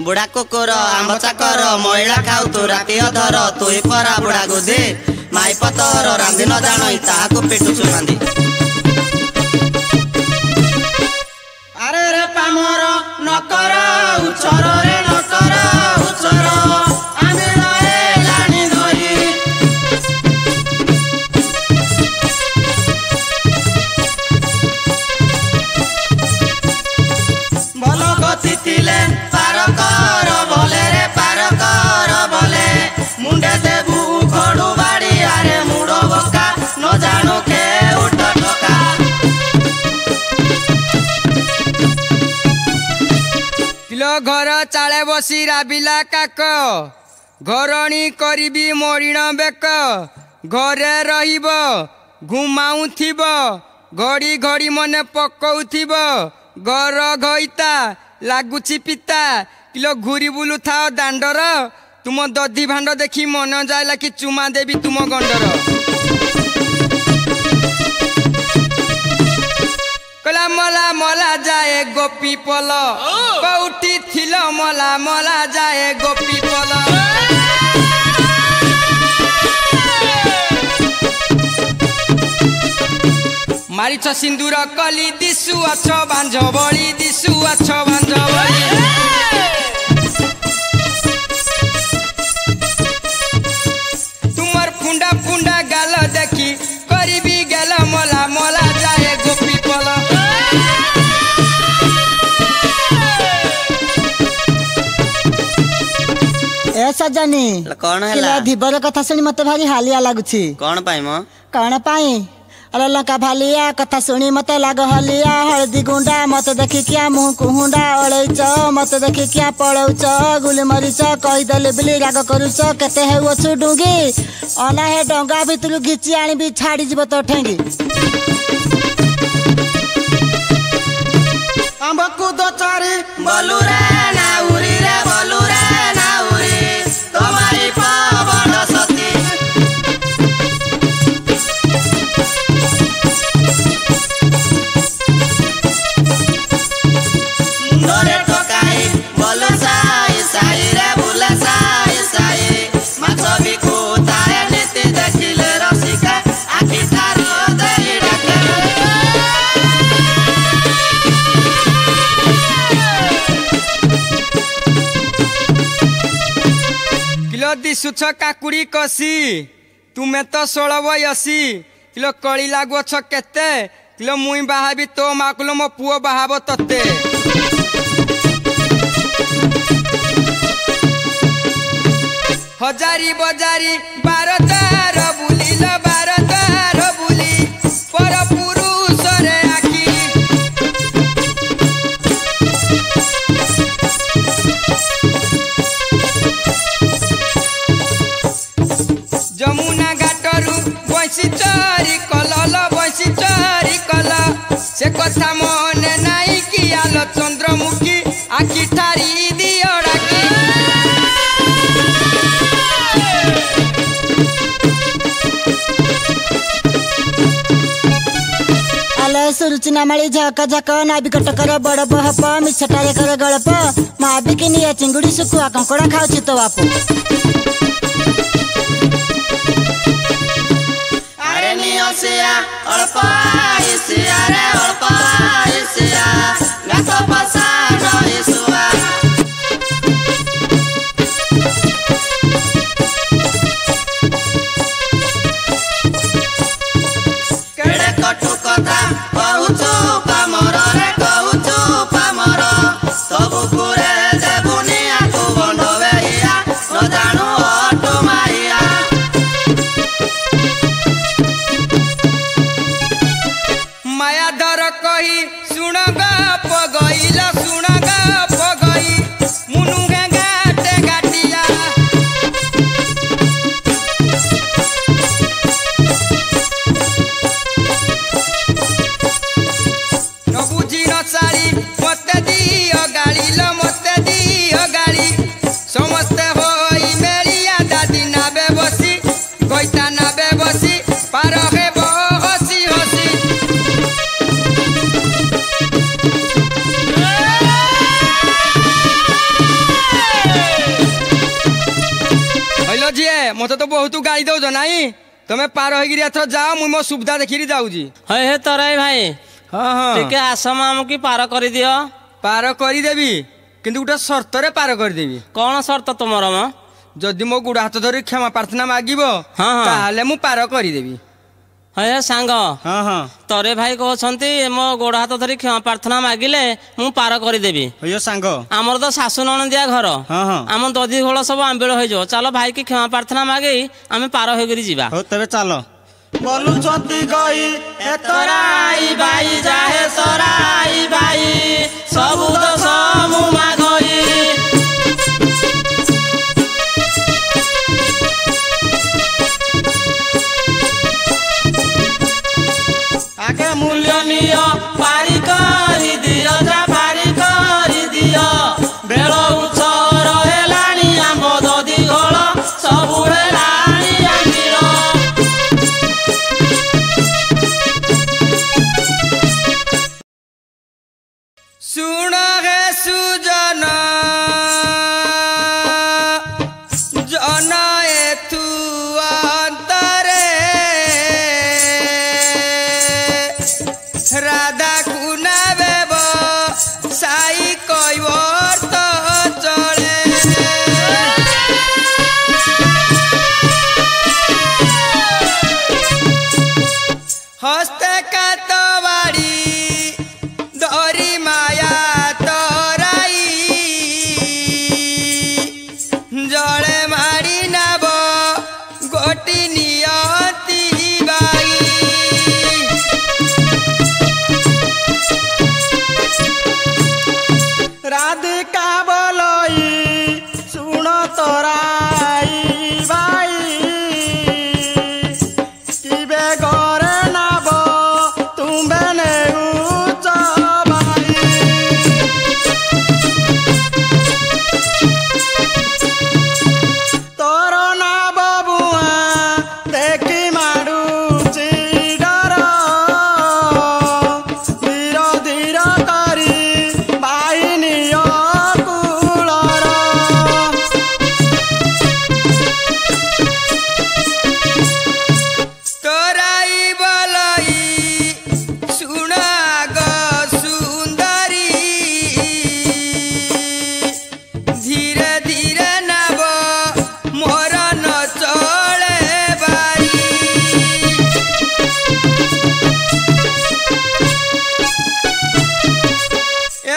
बुढ़ा कुकुर आंब चाकर महिला खाऊ तू राति अधर तुई परा बुढ़ा गुदे माई पतर रांधि न जानई ताहाको पेटुछु रांधि अरे रे पामर नकर उचर रे नकर उचर आमे रहे लाणी धरी भल गति थिले पार कर बोले रे पार कर बोले मुंडे देबू खड़ू बाड़ी आरे मुड़ो बका न जानो के उठ टका किलो घर चाले बसी राबिला काक घरणी करिबी मरिण बेक घरे रहिब घुमाउथिब घड़ी घड़ी मने पकौथिब घर घईता लागुची पिता किलो घूरी बुलु थाओ दांडर तुम दधी भांड देखी मन जायला कि चुमा देवी तुम गंडर कला मला मला जाए गोपी पल कौटी थिल मला मला जाए गोपी पल मारिछ सिंदूर कली दिसु अछ बांझ बळी दिसु अछ बांझ बळी तुमर फुंडा फुंडा गाल देखी करीबी गेल मला मला जाए गोपी पल ए सजनी कौन है किला धीबर कथा सुनी मते भारी हालिया लागुछि कौन पाई मो कौन पाई अरे लंका भालिया कथा सुनी मते लाग हलिया हळदी गुंडा मते देखि क्या मुंह कुहुंडा अळैच मते देखि क्या पळौच गुली मरिच कहि देले बिली राग करूच केते हेउछु डुंगी अना हे डंगा भितरु घिची आनी भी छाडी जिवो तो ठेंगी आंबकु दो चारी बलुरा नाउरी रे बलुरा नाउरी तुम्हारी पावन सती नरे टकाई बोलो साई साई रे बुला साई साई माछो बिकु ताए नीति देखिले रसिका आखि तारो देई डाके किलो दिसुछ काकुड़ी कसी तुमे तो 16 बयसी किलो कली लागुछ केते किलो मुई बाहाबी तो माकुलो मो पुओ बाहाब तते हजारी बजारी 12 तार बुलिल 12 तार बुली पर पुरुष रे आखी जमुना घाटरू बंशी चरी कलल बंशी चरी कल से कथा मने नाई कि आलो चंद्रमुखी आखि ठारी दियो डाकी आले सुरुचिना माली झक झक नाबी कटकर बड़ बहप मिछटारे कर गळप माबी कि निया चिंगुड़ी सुखुआ कंकड़ा खाउछि तो बापू अरे नियोसिया अल्पाइसिया रे अल्पाइसिया गातो पासा नइसुआ केड़े कटु कथा कहूछु पामर रे कहूछु पामर सबु पुरे जे बुनिया को बंडवेइया न जानु अटु मारिया माया दर कही सुन पगइल सुन पगई मुनुगे गाटे गाटिया न बुझी न सारी मते दियो गाड़ी लो मते दियो गाड़ी समस्ते होई मेरिया दादी नाबे बसी गईता नाबे बसी पार हेब हसी हसी हेलो जी मते तो बहुत गाड़ी दौज नाई तमे पार होगिरी एथर जाओ मु मो सुविधा देखिरी जाऊजी हे हे तराई भाई हाँ हाँ टिके आसम आमकी पार कर दियो पार करदेवी किंतु गोटे सर्तरे पार करदेवी कौन शर्त तुमर म जदि मो गुड़ हाथ धरी क्षमा प्रार्थना मागिब हाँ। ताहले मु पार करदेवी हे सांग हाँ हाँ तरे भाई कहते मो गोड़ हाथ धरी क्षमा प्रार्थना मागिले मु पार करदेवी यो सांग आमर तो शाशु नणंदिया घर हाँ हाँ आम दधी घोल सब आंबिल हो चलो भाई की क्षमा प्रार्थना मागे आम पार होकर जीवा हो तेरे चलो बोलू छती गई ए तोराई बाई जाहे तोराई बाई सबु तो समु मागई आगे मूल्य सुन हे सुजन जन एथु अंतरे राधा कुना बेब साई कैवर्त चले हस्ते कात बाड़ी धरी माया तराई जड़े मारी नाब गोटी नियति बाई राधिका बोलई सुन तोराई बाई किबे गरे नाब तुम्बे नेउच बाई तोर नाब बुआ देखी माडुची डर धीर धीर करी बाहिनिय कुलर तोराई बलई सुन आग सुंदरी धीरे धीरे नाब मोर न चले बारी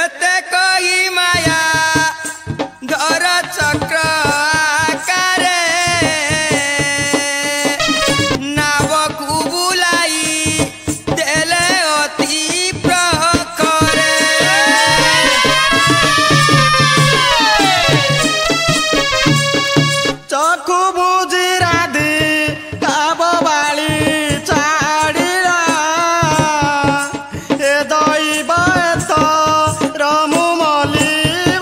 एते कही माया धर चक्र आकारे नावकु बुलाई देले अति प्रखरे चखु बुझी राधी काब बाली छाडिला ए दैव एत रमु मली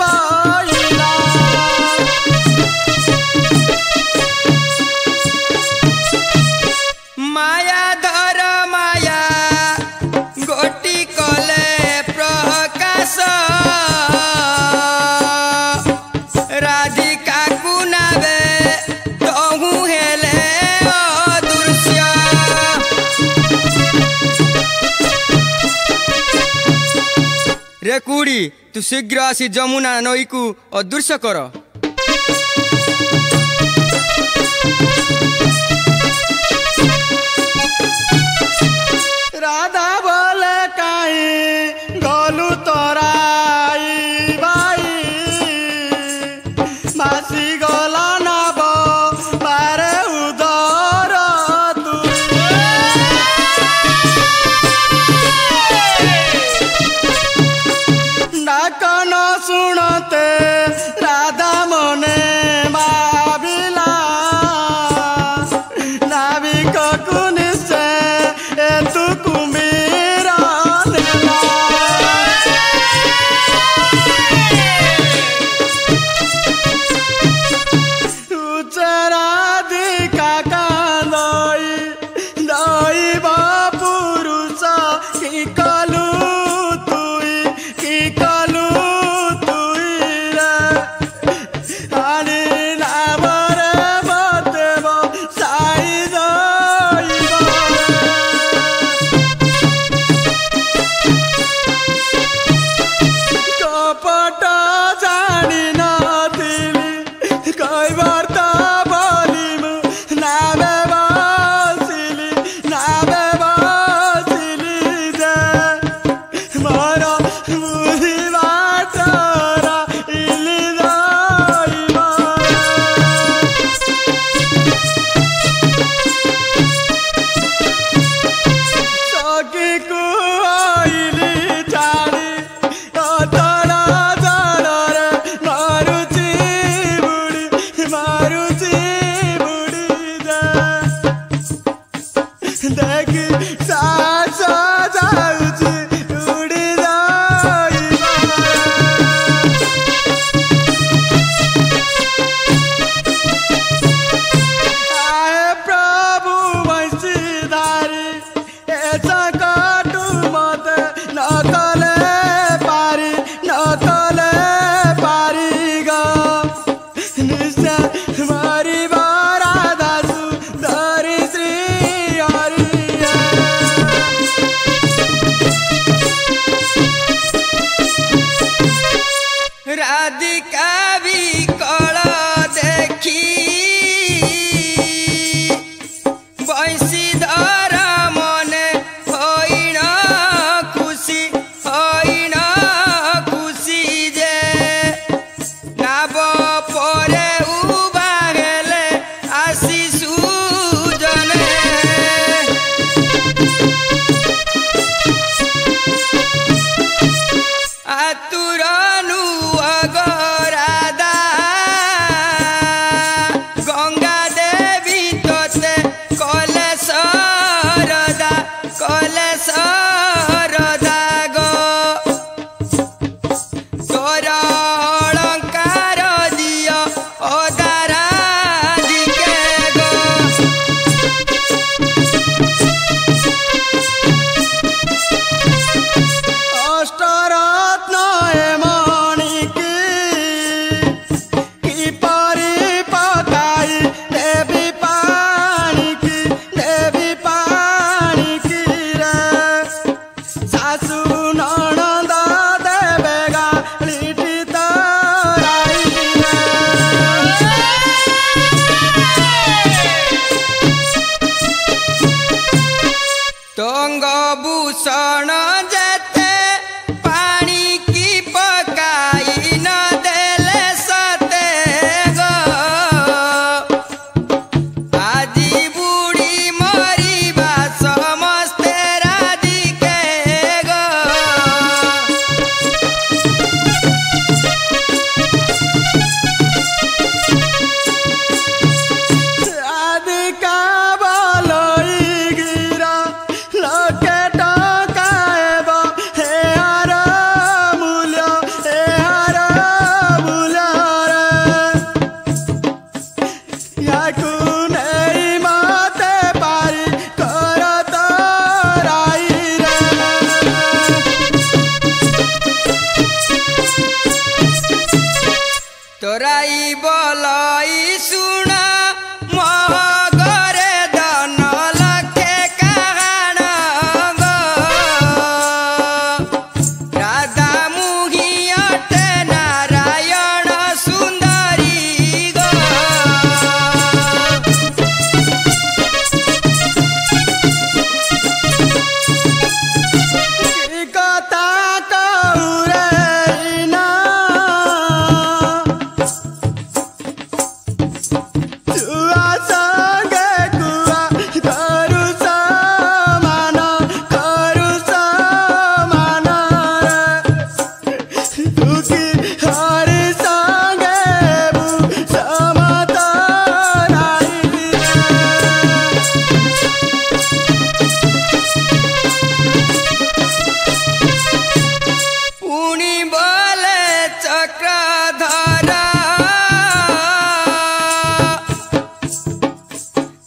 बइला माया धर माया गोटी कले प्रकाश राधिका कुनाबे तहु हेले अदृश्य रे कुड़ी तू शीघ्र आसी जमुना नई को अदृश्य कर राधा बोले काई गलु तोराई बाई भासी गला नाब पारे उदर तू डाक न सुनते राधा मने भाविला नाविक कुनिश्चय एतु कुम्भीर नेला उच्चराधिका कांदई दैव पुरुष की कलु तुई राधिका विकल देखी बंशीधर मने होइन खुशी जे नाव परे उबा गेले आसी सुजने आतुरनु अगरादा गंगा देवी तोते कले सरदा गो तोर अलंकार दियो अदारा दिके गो अष्टरत्न मणिकी की परी पकाई देवी पानी की रे सासू ननद देवे गालिटी तराई रे तंग भूषण जेते पानी की पकाई न देले सते गो आजी बुढ़ी मरिबा समस्ते राधिके गो राधिका बोलई गिरा लोके टकाएब हे हर मूल्य रे याकू नहीं मते पारी कर तराई रे तोराई बोलई सुन महगरे धन लखे काहाण गो राधा मुही अटे नारायण सुंदरी गो की कथा कहू रे ना छुआ संगे कुआ करू समान रे दुखी हरि संगे बु समतराई रे पुणी बोले चक्रधर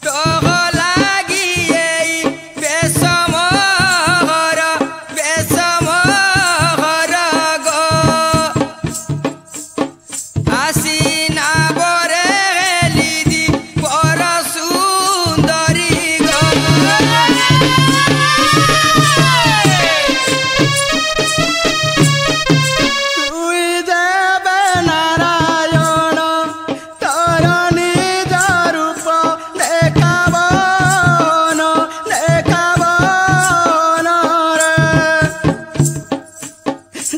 तोह लागी एई बेसमहर गो आसीना बरे लिदी पर सुंदरी गो तुई देवे नारायण तोर निज रूप देखावन रे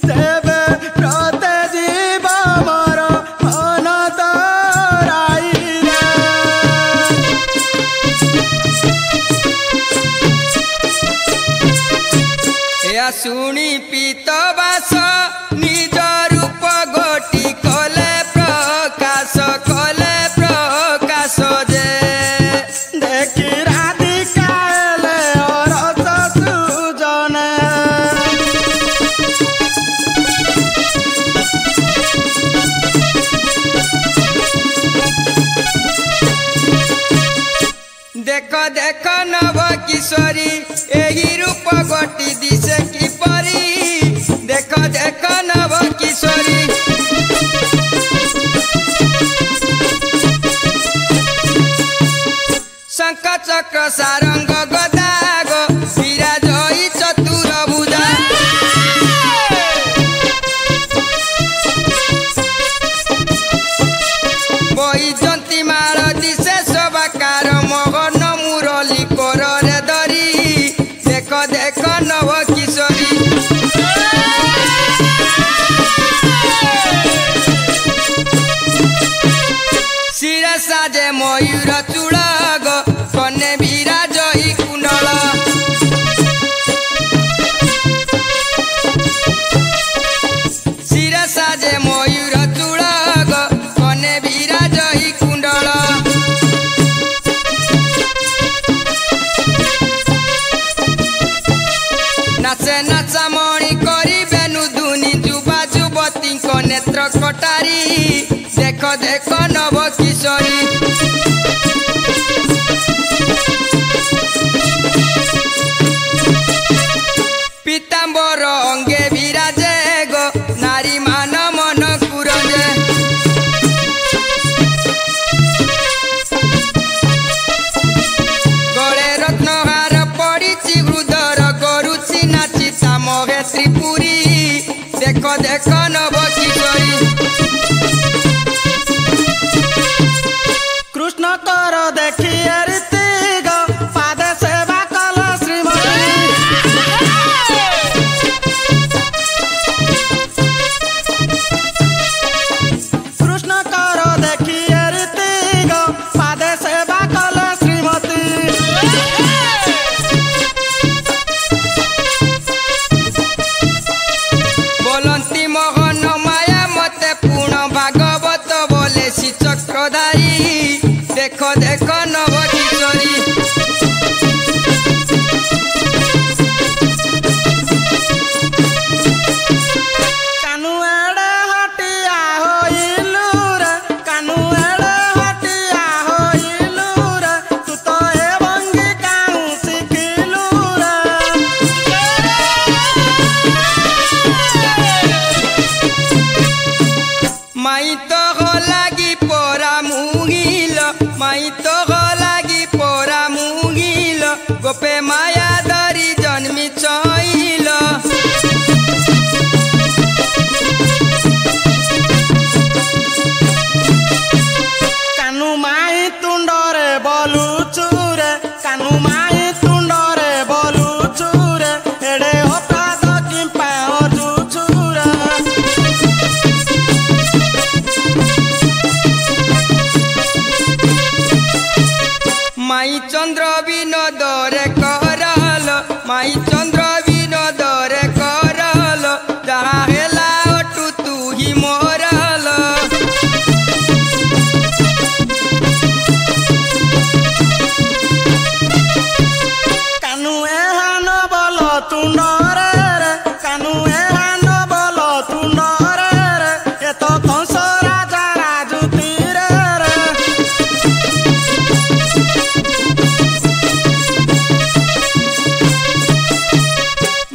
देवे प्रते जीव मोर मन तराई रे या शुणी पीतवास निज रूप गोटी कले प्रकाश जे देखी राधिका एले अरस सुजने देख देख नव किशोरी एही रूप गोटी दिशे की परी देख देख नव किशोरी शंख चक्र सारंग गदाग विराजई चतुर्भुजा मयूर चूड़ाग कने विराज कुंडल शिर साजे मयूर चूड़ाग कने विराज कुंडल नाचे नाचामणी करिबेनु धुनी जुबा जुबती नेत्र कटारी देख देख नव किशोरी पीताम्बर अंगे विराजे गो नारी मान मन कुरजे गले रत्नहार पड़ी हृदर करुची नाची तामहे त्रिपुरी देख देख नव किशोरी कृष्ण कर देखी रीति गो पादे सेवा कल श्रीमती कृष्ण कर देखी रीति गो पादे सेवा कल श्रीमती बोलती मोहन माया मते पूर्ण भागवत बोले श्री चक्रधारी देख देख नव किशोरी कानू एड़े हटिया होइलू रे कानू एड़े हटिया होइलू रे तू तो ए भंगी काऊ सिखिलू रे माई तो हो लागी पोरा मुगिल माई तो हो लागी पोरा मुगिल गोपे माया दरी जन्मी चइल कानू माई तुंडरे बोलू चूरे कानू माई तुंडरे बोलू चूरे एड़े होपाद किंपा ओजू चूरे माई चंद्र विनोदरे करल माई चंद्र विनोदरे करल जहाँ हेला अटू तू ही मोरल कानू एहान बोल तुंडरे रे कानू एहान बोल तुंडरे रे ए तो कंस राजा राजुती रे रे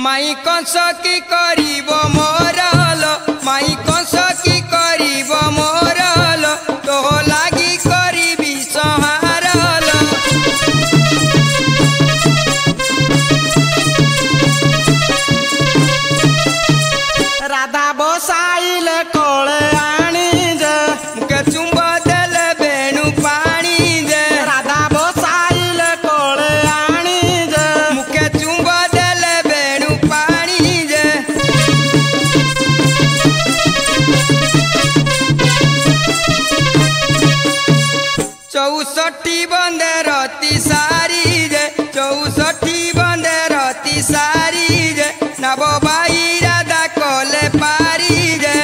माई कंस की करीब मोरल माई कंस की करीब मोरल तो लागी करीबी संहारल राधा बसाइले कोले आनी जे मुके चुंब देले बेणु पानी जे राधा बसाइले कोले आनी जे मुके चुंब देले बेणु पानी जे चौसठी बंदे रती सारी जे चौसठी बंदे रती सारी जे नव बाई राधा कोले पारी जे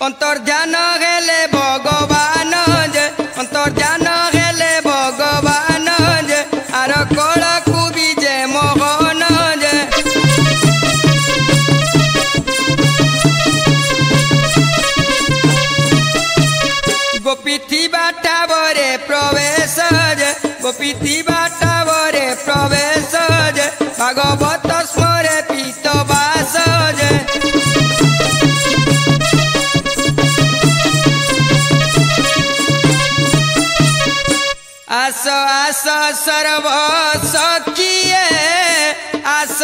अंतर्ध्यान हेले भगवान जे अंतर्ध्यान हेले भगवान जे आर कल कुबी जे मोहन जे गोपी थी बाटा बरे प्रवेश जे गोपी थी बाटा बरे प्रवेश जे भागवत स्मरे पीत बास जे आस आस सर्व सखिए आस